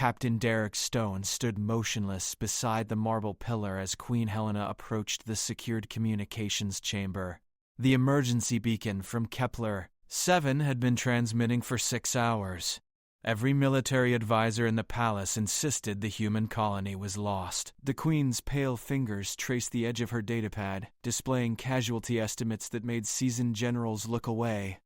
Captain Derek Stone stood motionless beside the marble pillar as Queen Helena approached the secured communications chamber. The emergency beacon from Kepler-7 had been transmitting for 6 hours. Every military advisor in the palace insisted the human colony was lost. The Queen's pale fingers traced the edge of her datapad, displaying casualty estimates that made seasoned generals look away.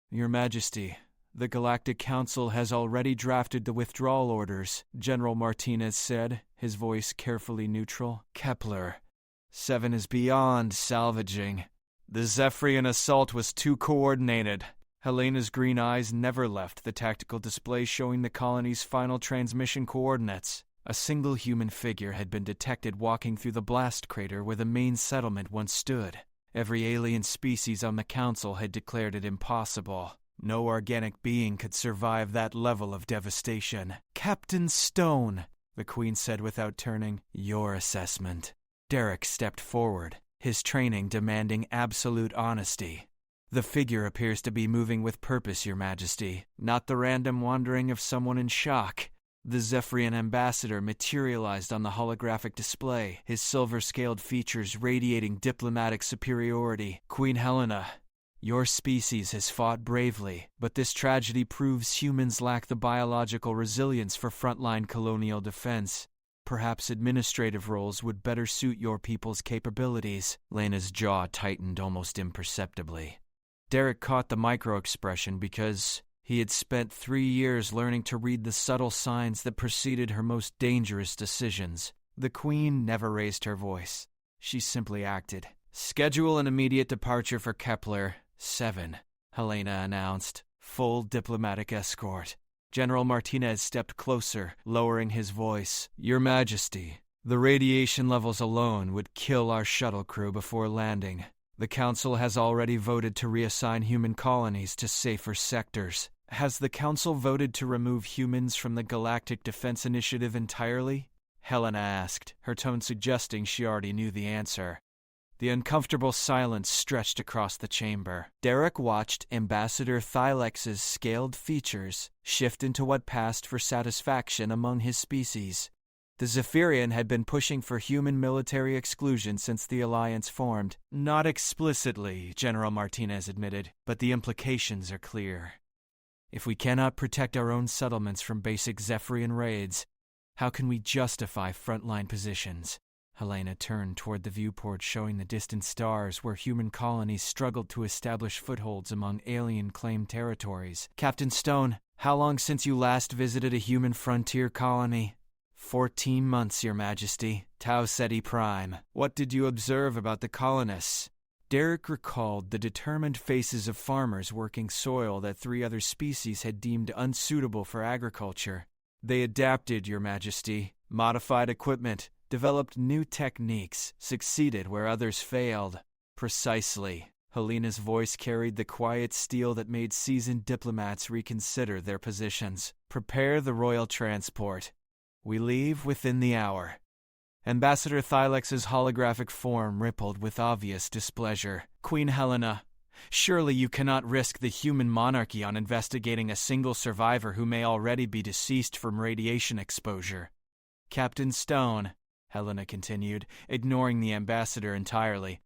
"Your Majesty, the Galactic Council has already drafted the withdrawal orders," General Martinez said, his voice carefully neutral. "Kepler-7 is beyond salvaging. The Zephyrian assault was too coordinated." Helena's green eyes never left the tactical display showing the colony's final transmission coordinates. A single human figure had been detected walking through the blast crater where the main settlement once stood. Every alien species on the Council had declared it impossible. No organic being could survive that level of devastation. "Captain Stone," the Queen said without turning, "your assessment." Derek stepped forward, his training demanding absolute honesty. "The figure appears to be moving with purpose, Your Majesty, not the random wandering of someone in shock." The Zephyrian ambassador materialized on the holographic display, his silver-scaled features radiating diplomatic superiority. "Queen Helena, your species has fought bravely, but this tragedy proves humans lack the biological resilience for frontline colonial defense. Perhaps administrative roles would better suit your people's capabilities." Lena's jaw tightened almost imperceptibly. Derek caught the micro-expression because he had spent 3 years learning to read the subtle signs that preceded her most dangerous decisions. The Queen never raised her voice. She simply acted. "Schedule an immediate departure for Kepler-7, Helena announced. "Full diplomatic escort." General Martinez stepped closer, lowering his voice. "Your Majesty, the radiation levels alone would kill our shuttle crew before landing. The Council has already voted to reassign human colonies to safer sectors." "Has the Council voted to remove humans from the Galactic Defense Initiative entirely?" Helena asked, her tone suggesting she already knew the answer. The uncomfortable silence stretched across the chamber. Derek watched Ambassador Thylex's scaled features shift into what passed for satisfaction among his species. The Zephyrian had been pushing for human military exclusion since the alliance formed. "Not explicitly," General Martinez admitted, "but the implications are clear. If we cannot protect our own settlements from basic Zephyrian raids, how can we justify frontline positions?" Helena turned toward the viewport showing the distant stars where human colonies struggled to establish footholds among alien-claimed territories. "Captain Stone, how long since you last visited a human frontier colony?" 14 months, Your Majesty. Tau Ceti Prime. "What did you observe about the colonists?" Derek recalled the determined faces of farmers working soil that 3 other species had deemed unsuitable for agriculture. "They adapted, Your Majesty, modified equipment, developed new techniques, succeeded where others failed." "Precisely." Helena's voice carried the quiet steel that made seasoned diplomats reconsider their positions. "Prepare the royal transport. We leave within the hour." Ambassador Thylex's holographic form rippled with obvious displeasure. "Queen Helena, surely you cannot risk the human monarchy on investigating a single survivor who may already be deceased from radiation exposure." "Captain Stone," Helena continued, ignoring the ambassador entirely,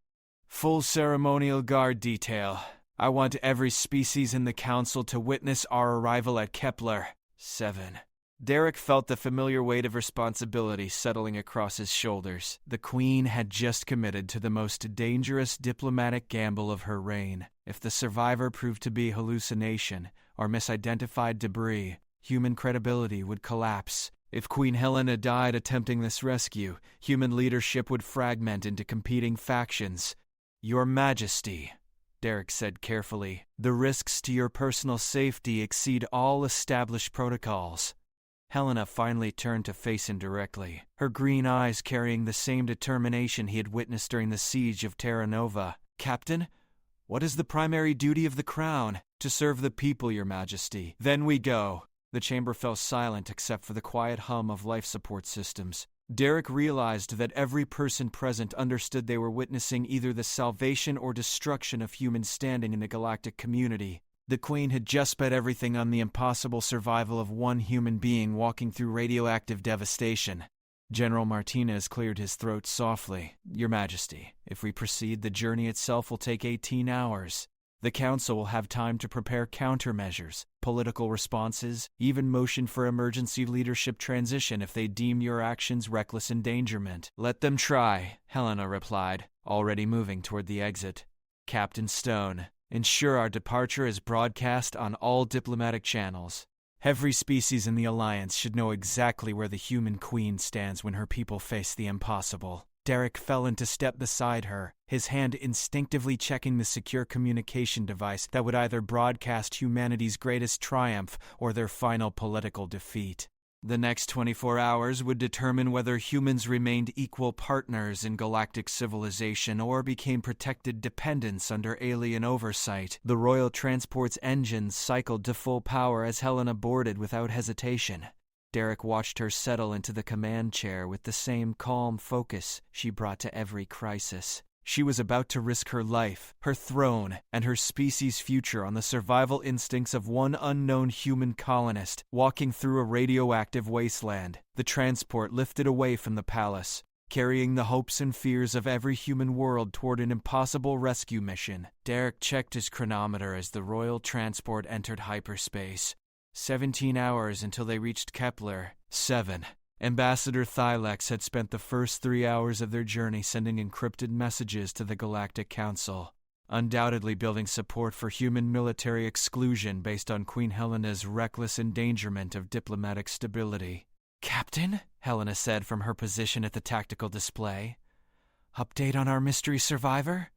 "full ceremonial guard detail. I want every species in the Council to witness our arrival at Kepler-7. Derek felt the familiar weight of responsibility settling across his shoulders. The Queen had just committed to the most dangerous diplomatic gamble of her reign. If the survivor proved to be hallucination or misidentified debris, human credibility would collapse. If Queen Helena died attempting this rescue, human leadership would fragment into competing factions. "Your Majesty," Derek said carefully, "the risks to your personal safety exceed all established protocols." Helena finally turned to face him directly, her green eyes carrying the same determination he had witnessed during the siege of Terra Nova. "Captain, what is the primary duty of the Crown?" "To serve the people, Your Majesty." "Then we go." The chamber fell silent except for the quiet hum of life support systems. Derek realized that every person present understood they were witnessing either the salvation or destruction of humans standing in the galactic community. The Queen had just bet everything on the impossible survival of one human being walking through radioactive devastation. General Martinez cleared his throat softly. Your Majesty, if we proceed, the journey itself will take 18 hours. The Council will have time to prepare countermeasures, political responses, even motion for emergency leadership transition if they deem your actions reckless endangerment. Let them try, Helena replied, already moving toward the exit. Captain Stone, ensure our departure is broadcast on all diplomatic channels. Every species in the Alliance should know exactly where the human queen stands when her people face the impossible. Derek fell into step beside her, his hand instinctively checking the secure communication device that would either broadcast humanity's greatest triumph or their final political defeat. The next 24 hours would determine whether humans remained equal partners in galactic civilization or became protected dependents under alien oversight. The Royal Transport's engines cycled to full power as Helena boarded without hesitation. Derek watched her settle into the command chair with the same calm focus she brought to every crisis. She was about to risk her life, her throne, and her species' future on the survival instincts of one unknown human colonist walking through a radioactive wasteland. The transport lifted away from the palace, carrying the hopes and fears of every human world toward an impossible rescue mission. Derek checked his chronometer as the Royal Transport entered hyperspace. 17 hours until they reached Kepler. 7. Ambassador Thylex had spent the first 3 hours of their journey sending encrypted messages to the Galactic Council, undoubtedly building support for human military exclusion based on Queen Helena's reckless endangerment of diplomatic stability. Captain, Helena said from her position at the tactical display. Update on our mystery survivor?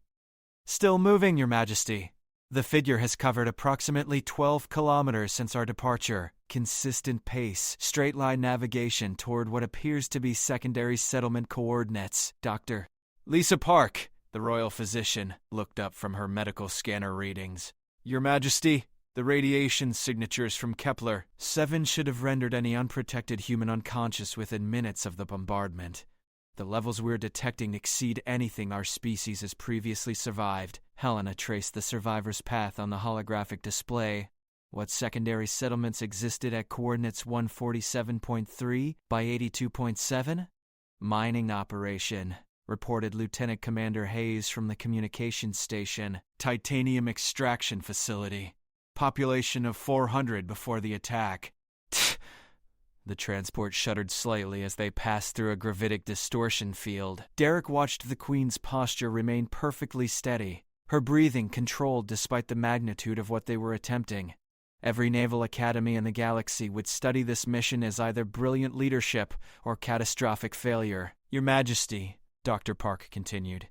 Still moving, Your Majesty. The figure has covered approximately 12 kilometers since our departure. Consistent pace, straight-line navigation toward what appears to be secondary settlement coordinates. Dr. Lisa Park, the royal physician, looked up from her medical scanner readings. Your Majesty, the radiation signatures from Kepler 7 should have rendered any unprotected human unconscious within minutes of the bombardment. The levels we're detecting exceed anything our species has previously survived. Helena traced the survivor's path on the holographic display. What secondary settlements existed at coordinates 147.3 by 82.7? Mining operation, reported Lieutenant Commander Hayes from the communications station. Titanium extraction facility. Population of 400 before the attack. The transport shuddered slightly as they passed through a gravitic distortion field. Derek watched the Queen's posture remain perfectly steady, her breathing controlled despite the magnitude of what they were attempting. Every naval academy in the galaxy would study this mission as either brilliant leadership or catastrophic failure. Your Majesty, Dr. Park continued,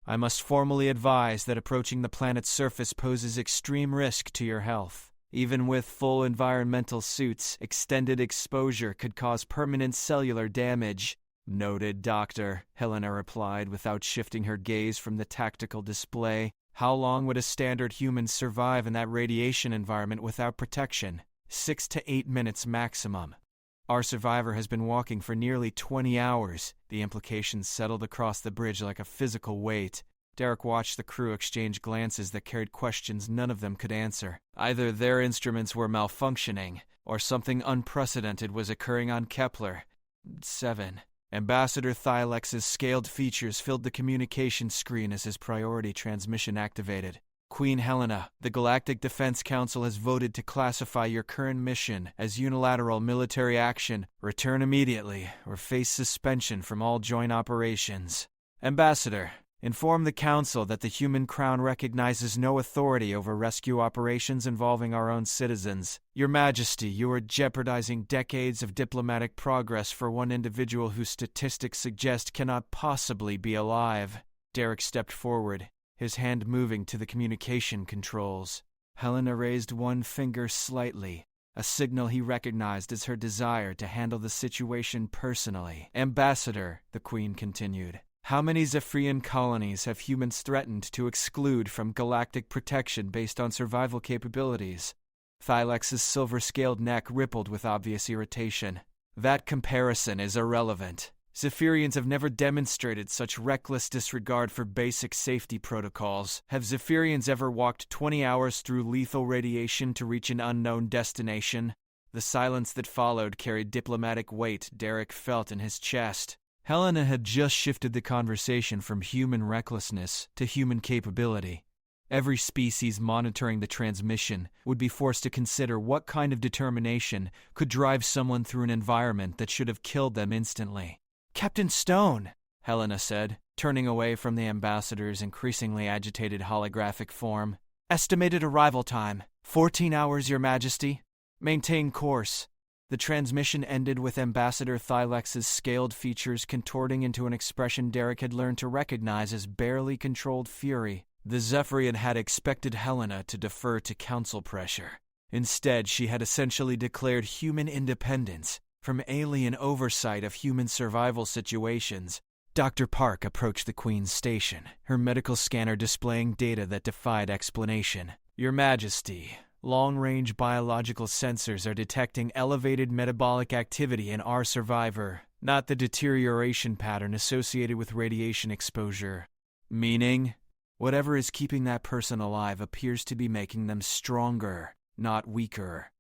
I must formally advise that approaching the planet's surface poses extreme risk to your health. Even with full environmental suits, extended exposure could cause permanent cellular damage. Noted, Doctor, Helena replied without shifting her gaze from the tactical display. How long would a standard human survive in that radiation environment without protection? 6 to 8 minutes maximum. Our survivor has been walking for nearly 20 hours. The implications settled across the bridge like a physical weight. Derek watched the crew exchange glances that carried questions none of them could answer. Either their instruments were malfunctioning, or something unprecedented was occurring on Kepler. 7. Ambassador Thylex's scaled features filled the communication screen as his priority transmission activated. Queen Helena, the Galactic Defense Council has voted to classify your current mission as unilateral military action. Return immediately, or face suspension from all joint operations. Ambassador, inform the Council that the human crown recognizes no authority over rescue operations involving our own citizens. Your Majesty, you are jeopardizing decades of diplomatic progress for one individual whose statistics suggest cannot possibly be alive. Derek stepped forward, his hand moving to the communication controls. Helena raised one finger slightly, a signal he recognized as her desire to handle the situation personally. Ambassador, the Queen continued, how many Zephyrian colonies have humans threatened to exclude from galactic protection based on survival capabilities? Thylex's silver-scaled neck rippled with obvious irritation. That comparison is irrelevant. Zephyrians have never demonstrated such reckless disregard for basic safety protocols. Have Zephyrians ever walked 20 hours through lethal radiation to reach an unknown destination? The silence that followed carried diplomatic weight Derek felt in his chest. Helena had just shifted the conversation from human recklessness to human capability. Every species monitoring the transmission would be forced to consider what kind of determination could drive someone through an environment that should have killed them instantly. "Captain Stone," Helena said, turning away from the ambassador's increasingly agitated holographic form. "Estimated arrival time, 14 hours, Your Majesty. Maintain course." The transmission ended with Ambassador Thylex's scaled features contorting into an expression Derek had learned to recognize as barely controlled fury. The Zephyrian had expected Helena to defer to council pressure. Instead, she had essentially declared human independence from alien oversight of human survival situations. Dr. Park approached the Queen's station, her medical scanner displaying data that defied explanation. "Your Majesty, long-range biological sensors are detecting elevated metabolic activity in our survivor, not the deterioration pattern associated with radiation exposure." Meaning? Whatever is keeping that person alive appears to be making them stronger, not weaker.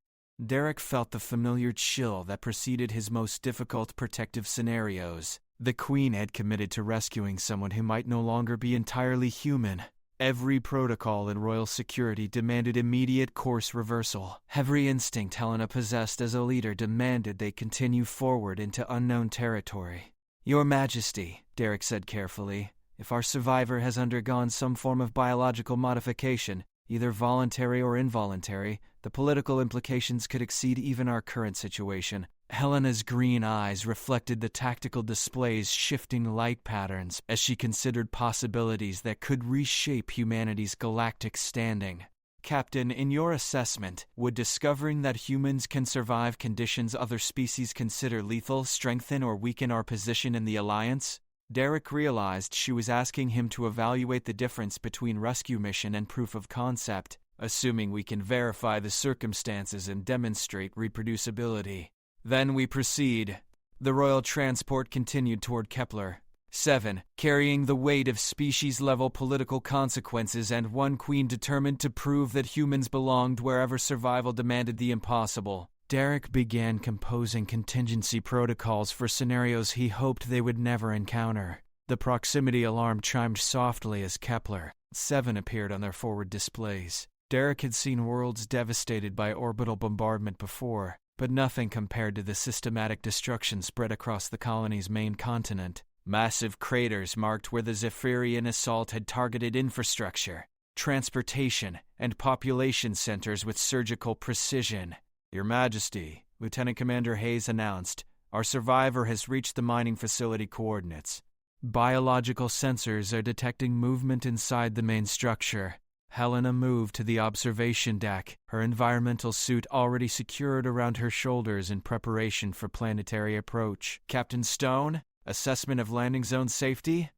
Derek felt the familiar chill that preceded his most difficult protective scenarios. The Queen had committed to rescuing someone who might no longer be entirely human. Every protocol in royal security demanded immediate course reversal. Every instinct Helena possessed as a leader demanded they continue forward into unknown territory. "Your Majesty," Derek said carefully, "if our survivor has undergone some form of biological modification, either voluntary or involuntary, the political implications could exceed even our current situation." Helena's green eyes reflected the tactical display's shifting light patterns as she considered possibilities that could reshape humanity's galactic standing. "Captain, in your assessment, would discovering that humans can survive conditions other species consider lethal strengthen or weaken our position in the Alliance?" Derek realized she was asking him to evaluate the difference between rescue mission and proof of concept, assuming we can verify the circumstances and demonstrate reproducibility. "Then we proceed." The royal transport continued toward Kepler 7, carrying the weight of species-level political consequences and one queen determined to prove that humans belonged wherever survival demanded the impossible. Derek began composing contingency protocols for scenarios he hoped they would never encounter. The proximity alarm chimed softly as Kepler 7 appeared on their forward displays. Derek had seen worlds devastated by orbital bombardment before, but nothing compared to the systematic destruction spread across the colony's main continent. Massive craters marked where the Zephyrian assault had targeted infrastructure, transportation, and population centers with surgical precision. "Your Majesty," Lieutenant Commander Hayes announced, "our survivor has reached the mining facility coordinates. Biological sensors are detecting movement inside the main structure." Helena moved to the observation deck, her environmental suit already secured around her shoulders in preparation for planetary approach. "Captain Stone, assessment of landing zone safety?"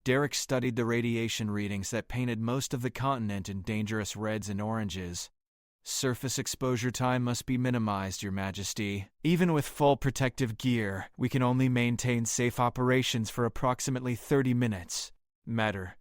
Derek studied the radiation readings that painted most of the continent in dangerous reds and oranges. "Surface exposure time must be minimized, Your Majesty. Even with full protective gear, we can only maintain safe operations for approximately 30 minutes. Matter.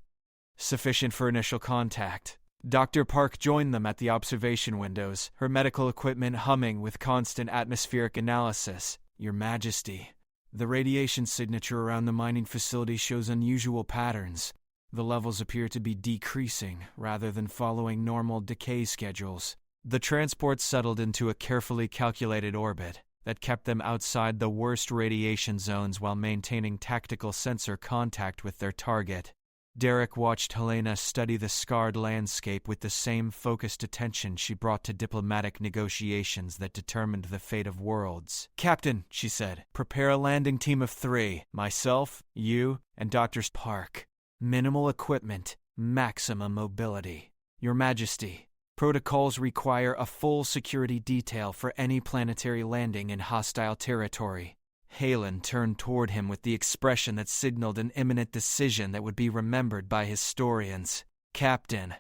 Sufficient for initial contact." Dr. Park joined them at the observation windows, her medical equipment humming with constant atmospheric analysis. "Your Majesty, the radiation signature around the mining facility shows unusual patterns. The levels appear to be decreasing rather than following normal decay schedules." The transport settled into a carefully calculated orbit that kept them outside the worst radiation zones while maintaining tactical sensor contact with their target. Derek watched Helena study the scarred landscape with the same focused attention she brought to diplomatic negotiations that determined the fate of worlds. "Captain," she said, "prepare a landing team of 3, myself, you, and Dr. Park. Minimal equipment, maximum mobility. Your Majesty, protocols require a full security detail for any planetary landing in hostile territory." Halen turned toward him with the expression that signaled an imminent decision that would be remembered by historians. "Captain,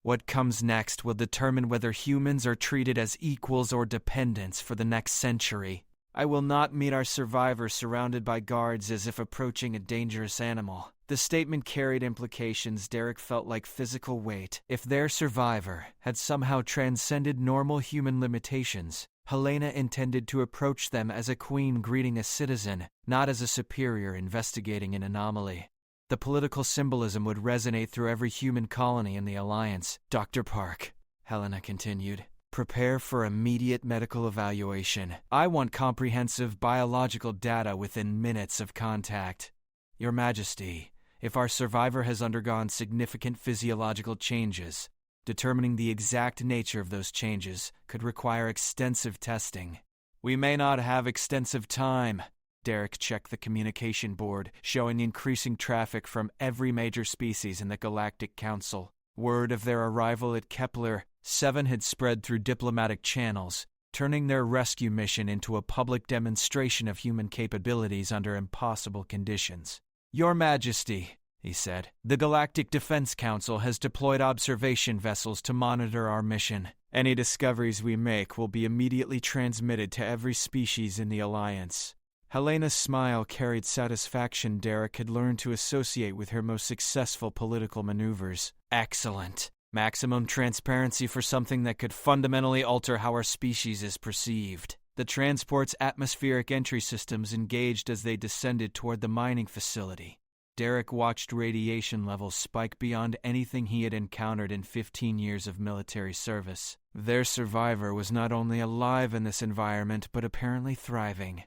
what comes next will determine whether humans are treated as equals or dependents for the next century. I will not meet our survivor surrounded by guards as if approaching a dangerous animal. The statement carried implications Derek felt like physical weight. If their survivor had somehow transcended normal human limitations, Helena intended to approach them as a queen greeting a citizen, not as a superior investigating an anomaly. The political symbolism would resonate through every human colony in the Alliance. Dr. Park, Helena continued, prepare for immediate medical evaluation. I want comprehensive biological data within minutes of contact. Your Majesty, if our survivor has undergone significant physiological changes, determining the exact nature of those changes could require extensive testing. We may not have extensive time. Derek checked the communication board, showing increasing traffic from every major species in the Galactic Council. Word of their arrival at Kepler-7 had spread through diplomatic channels, turning their rescue mission into a public demonstration of human capabilities under impossible conditions. Your Majesty, he said, the Galactic Defense Council has deployed observation vessels to monitor our mission. Any discoveries we make will be immediately transmitted to every species in the Alliance. Helena's smile carried satisfaction Derek had learned to associate with her most successful political maneuvers. Excellent. Maximum transparency for something that could fundamentally alter how our species is perceived. The transport's atmospheric entry systems engaged as they descended toward the mining facility. Derek watched radiation levels spike beyond anything he had encountered in 15 years of military service. Their survivor was not only alive in this environment, but apparently thriving.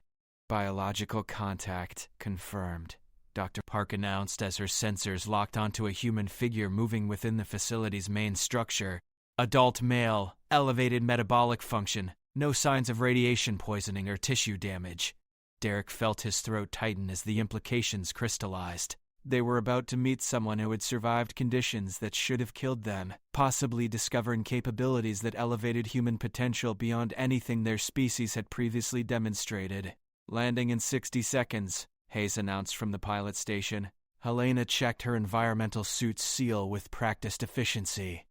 Biological contact confirmed, Dr. Park announced as her sensors locked onto a human figure moving within the facility's main structure. Adult male, elevated metabolic function, no signs of radiation poisoning or tissue damage. Derek felt his throat tighten as the implications crystallized. They were about to meet someone who had survived conditions that should have killed them, possibly discovering capabilities that elevated human potential beyond anything their species had previously demonstrated. Landing in 60 seconds, Hayes announced from the pilot station. Helena checked her environmental suit's seal with practiced efficiency.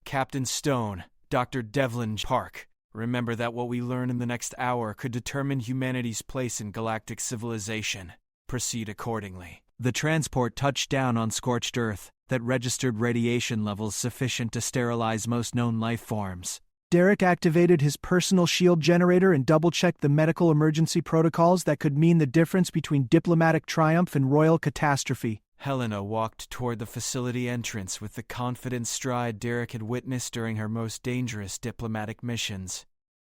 Captain Stone, Dr. Devlin Park, remember that what we learn in the next hour could determine humanity's place in galactic civilization. Proceed accordingly. The transport touched down on scorched Earth that registered radiation levels sufficient to sterilize most known life forms. Derek activated his personal shield generator and double-checked the medical emergency protocols that could mean the difference between diplomatic triumph and royal catastrophe. Helena walked toward the facility entrance with the confident stride Derek had witnessed during her most dangerous diplomatic missions.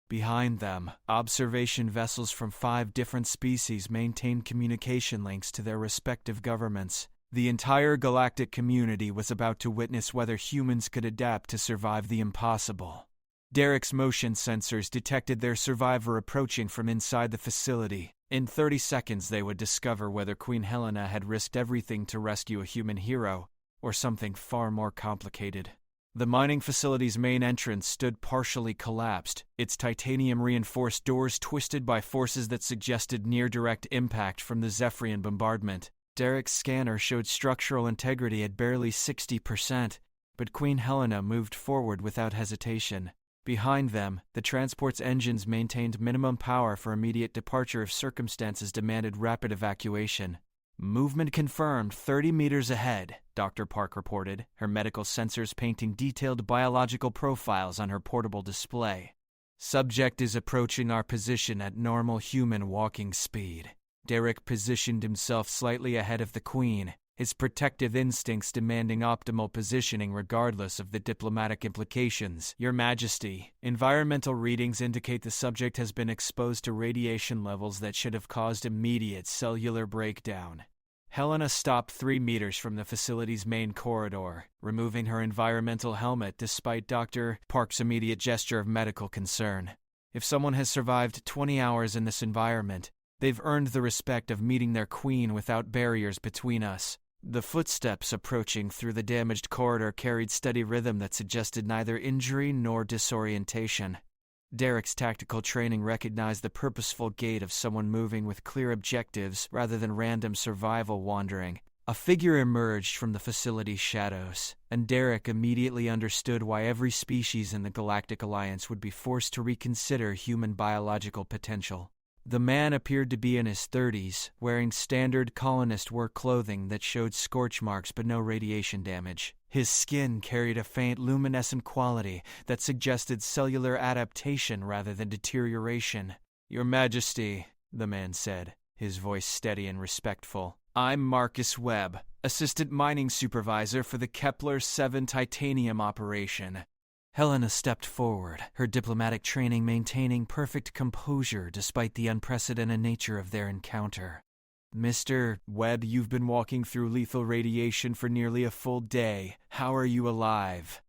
Behind them, observation vessels from 5 different species maintained communication links to their respective governments. The entire galactic community was about to witness whether humans could adapt to survive the impossible. Derek's motion sensors detected their survivor approaching from inside the facility. In 30 seconds they would discover whether Queen Helena had risked everything to rescue a human hero, or something far more complicated. The mining facility's main entrance stood partially collapsed, its titanium-reinforced doors twisted by forces that suggested near-direct impact from the Zephyrian bombardment. Derek's scanner showed structural integrity at barely 60%, but Queen Helena moved forward without hesitation. Behind them, the transport's engines maintained minimum power for immediate departure if circumstances demanded rapid evacuation. Movement confirmed 30 meters ahead, Dr. Park reported, her medical sensors painting detailed biological profiles on her portable display. Subject is approaching our position at normal human walking speed. Derek positioned himself slightly ahead of the Queen, his protective instincts demanding optimal positioning regardless of the diplomatic implications. Your Majesty, environmental readings indicate the subject has been exposed to radiation levels that should have caused immediate cellular breakdown. Helena stopped 3 meters from the facility's main corridor, removing her environmental helmet despite Dr. Park's immediate gesture of medical concern. If someone has survived 20 hours in this environment, they've earned the respect of meeting their queen without barriers between us. The footsteps approaching through the damaged corridor carried steady rhythm that suggested neither injury nor disorientation. Derek's tactical training recognized the purposeful gait of someone moving with clear objectives rather than random survival wandering. A figure emerged from the facility's shadows, and Derek immediately understood why every species in the Galactic Alliance would be forced to reconsider human biological potential. The man appeared to be in his 30s, wearing standard colonist work clothing that showed scorch marks but no radiation damage. His skin carried a faint luminescent quality that suggested cellular adaptation rather than deterioration. "Your Majesty," the man said, his voice steady and respectful. "I'm Marcus Webb, Assistant Mining Supervisor for the Kepler-7 Titanium operation." Helena stepped forward, her diplomatic training maintaining perfect composure despite the unprecedented nature of their encounter. "Mr. Webb, you've been walking through lethal radiation for nearly a full day. How are you alive?"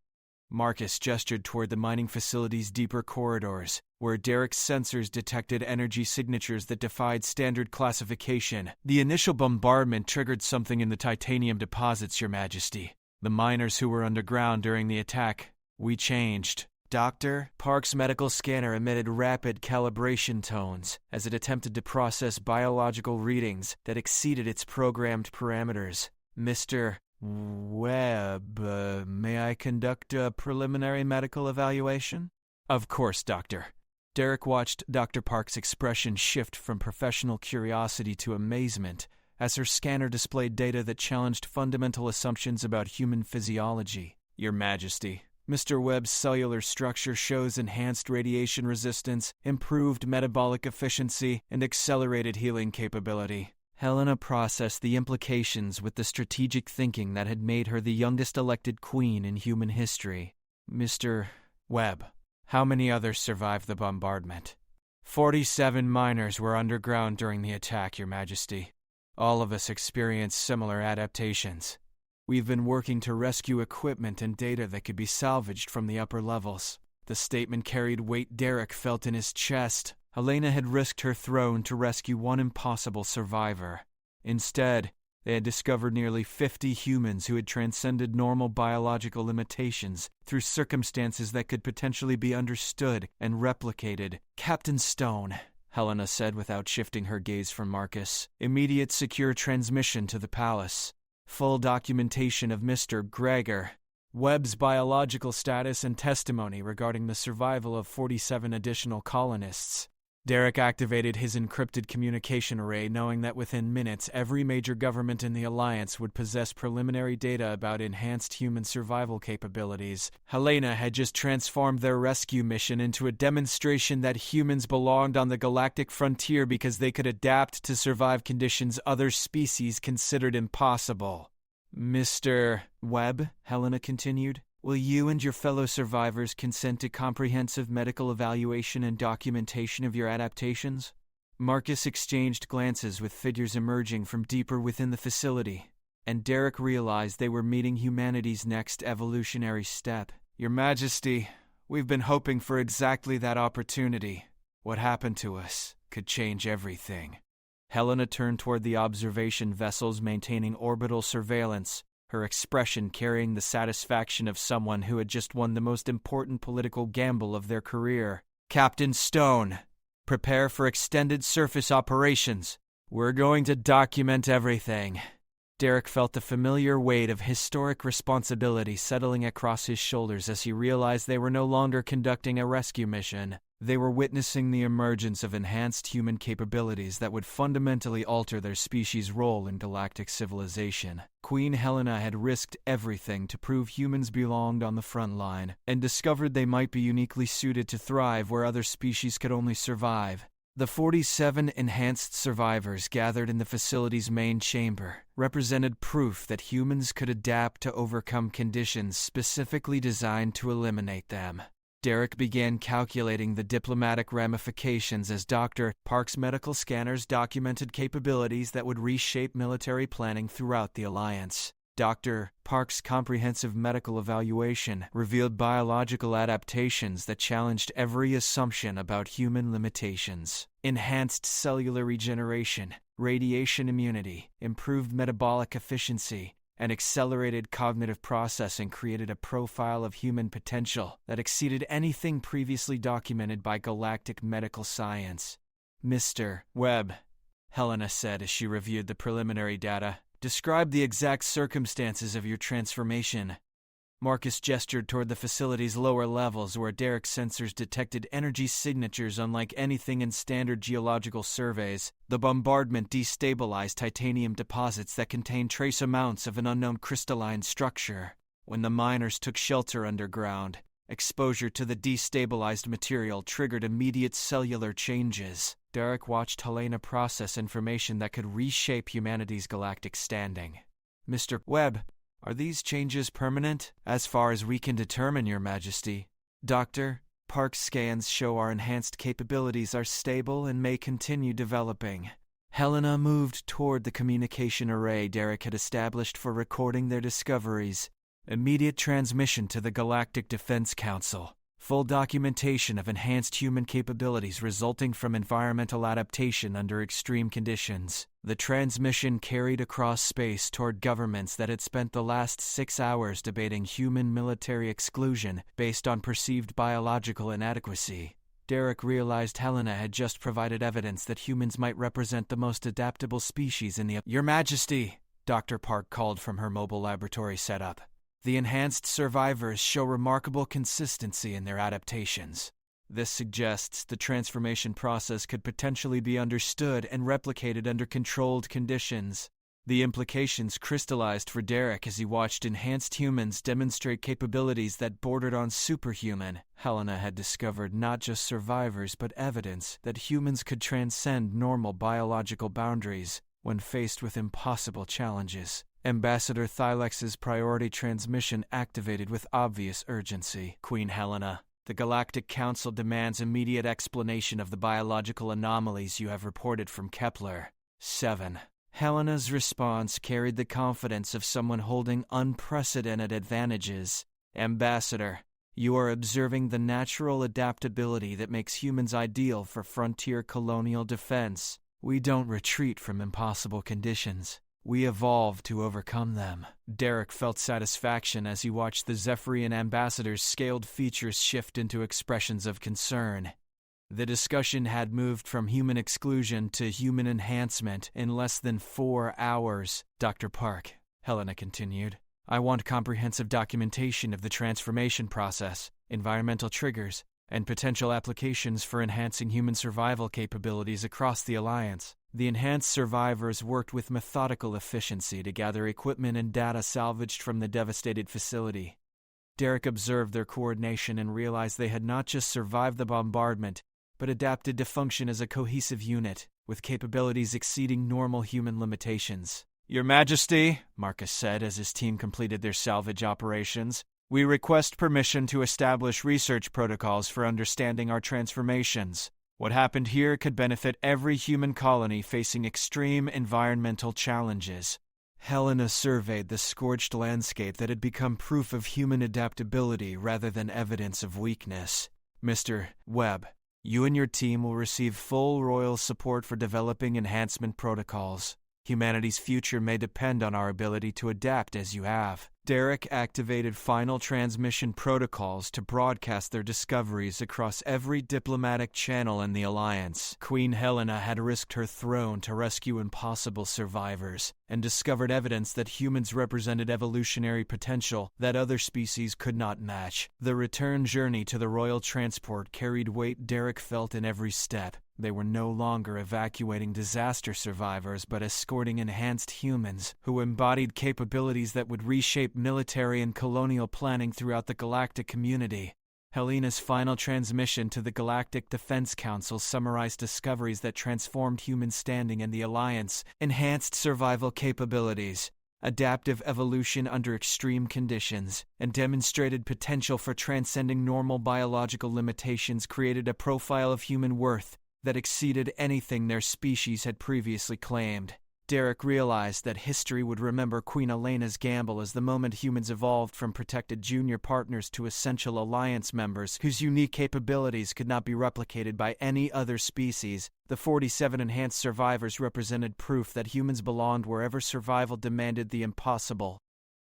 Marcus gestured toward the mining facility's deeper corridors, where Derek's sensors detected energy signatures that defied standard classification. "The initial bombardment triggered something in the titanium deposits, Your Majesty. The miners who were underground during the attack, we changed." Dr. Park's medical scanner emitted rapid calibration tones as it attempted to process biological readings that exceeded its programmed parameters. "Mr. Webb, may I conduct a preliminary medical evaluation?" "Of course, Doctor." Derek watched Dr. Park's expression shift from professional curiosity to amazement as her scanner displayed data that challenged fundamental assumptions about human physiology. "Your Majesty, Mr. Webb's cellular structure shows enhanced radiation resistance, improved metabolic efficiency, and accelerated healing capability." Helena processed the implications with the strategic thinking that had made her the youngest elected queen in human history. "Mr. Webb, how many others survived the bombardment?" 47 miners were underground during the attack, Your Majesty. All of us experienced similar adaptations. We've been working to rescue equipment and data that could be salvaged from the upper levels. The statement carried weight Derek felt in his chest. Helena had risked her throne to rescue one impossible survivor. Instead, they had discovered nearly 50 humans who had transcended normal biological limitations through circumstances that could potentially be understood and replicated. "Captain Stone," Helena said without shifting her gaze from Marcus. "Immediate secure transmission to the palace. Full documentation of Mr. Gregor Webb's biological status and testimony regarding the survival of 47 additional colonists." Derek activated his encrypted communication array, knowing that within minutes every major government in the Alliance would possess preliminary data about enhanced human survival capabilities. Helena had just transformed their rescue mission into a demonstration that humans belonged on the galactic frontier because they could adapt to survive conditions other species considered impossible. "Mr. Webb," Helena continued, "will you and your fellow survivors consent to comprehensive medical evaluation and documentation of your adaptations?" Marcus exchanged glances with figures emerging from deeper within the facility, and Derek realized they were meeting humanity's next evolutionary step. "Your Majesty, we've been hoping for exactly that opportunity. What happened to us could change everything." Helena turned toward the observation vessels maintaining orbital surveillance, her expression carrying the satisfaction of someone who had just won the most important political gamble of their career. "Captain Stone, prepare for extended surface operations. We're going to document everything." Derek felt the familiar weight of historic responsibility settling across his shoulders as he realized they were no longer conducting a rescue mission. They were witnessing the emergence of enhanced human capabilities that would fundamentally alter their species' role in galactic civilization. Queen Helena had risked everything to prove humans belonged on the front line, and discovered they might be uniquely suited to thrive where other species could only survive. The 47 enhanced survivors gathered in the facility's main chamber represented proof that humans could adapt to overcome conditions specifically designed to eliminate them. Derek began calculating the diplomatic ramifications as Dr. Park's medical scanners documented capabilities that would reshape military planning throughout the Alliance. Dr. Park's comprehensive medical evaluation revealed biological adaptations that challenged every assumption about human limitations. Enhanced cellular regeneration, radiation immunity, improved metabolic efficiency, and accelerated cognitive processing created a profile of human potential that exceeded anything previously documented by galactic medical science. "Mr. Webb," Helena said as she reviewed the preliminary data, "describe the exact circumstances of your transformation." Marcus gestured toward the facility's lower levels where Derek's sensors detected energy signatures unlike anything in standard geological surveys. The bombardment destabilized titanium deposits that contained trace amounts of an unknown crystalline structure. When the miners took shelter underground, exposure to the destabilized material triggered immediate cellular changes. Derek watched Helena process information that could reshape humanity's galactic standing. Mr. Webb, are these changes permanent? As far as we can determine, Your Majesty. Dr. Park's scans show our enhanced capabilities are stable and may continue developing. Helena moved toward the communication array Derek had established for recording their discoveries. Immediate transmission to the Galactic Defense Council. Full documentation of enhanced human capabilities resulting from environmental adaptation under extreme conditions. The transmission carried across space toward governments that had spent the last 6 hours debating human military exclusion based on perceived biological inadequacy. Derek realized Helena had just provided evidence that humans might represent the most adaptable species in the— Your Majesty, Dr. Park called from her mobile laboratory setup. The enhanced survivors show remarkable consistency in their adaptations. This suggests the transformation process could potentially be understood and replicated under controlled conditions. The implications crystallized for Derek as he watched enhanced humans demonstrate capabilities that bordered on superhuman. Helena had discovered not just survivors but evidence that humans could transcend normal biological boundaries when faced with impossible challenges. Ambassador Thylex's priority transmission activated with obvious urgency. Queen Helena, the Galactic Council demands immediate explanation of the biological anomalies you have reported from Kepler 7. Helena's response carried the confidence of someone holding unprecedented advantages. Ambassador, you are observing the natural adaptability that makes humans ideal for frontier colonial defense. We don't retreat from impossible conditions. We evolve to overcome them. Derek felt satisfaction as he watched the Zephyrian ambassador's scaled features shift into expressions of concern. The discussion had moved from human exclusion to human enhancement in less than 4 hours. Dr. Park, Helena continued, I want comprehensive documentation of the transformation process, environmental triggers, and potential applications for enhancing human survival capabilities across the Alliance. The enhanced survivors worked with methodical efficiency to gather equipment and data salvaged from the devastated facility. Derek observed their coordination and realized they had not just survived the bombardment, but adapted to function as a cohesive unit, with capabilities exceeding normal human limitations. Your Majesty, Marcus said as his team completed their salvage operations, we request permission to establish research protocols for understanding our transformations. What happened here could benefit every human colony facing extreme environmental challenges. Helena surveyed the scorched landscape that had become proof of human adaptability rather than evidence of weakness. Mr. Webb, you and your team will receive full royal support for developing enhancement protocols. Humanity's future may depend on our ability to adapt as you have. Derek activated final transmission protocols to broadcast their discoveries across every diplomatic channel in the Alliance. Queen Helena had risked her throne to rescue impossible survivors, and discovered evidence that humans represented evolutionary potential that other species could not match. The return journey to the royal transport carried weight Derek felt in every step. They were no longer evacuating disaster survivors but escorting enhanced humans who embodied capabilities that would reshape military and colonial planning throughout the galactic community. Helena's final transmission to the Galactic Defense Council summarized discoveries that transformed human standing in the Alliance, enhanced survival capabilities, adaptive evolution under extreme conditions, and demonstrated potential for transcending normal biological limitations, created a profile of human worth that exceeded anything their species had previously claimed. Derek realized that history would remember Queen Elena's gamble as the moment humans evolved from protected junior partners to essential Alliance members whose unique capabilities could not be replicated by any other species. The 47 enhanced survivors represented proof that humans belonged wherever survival demanded the impossible.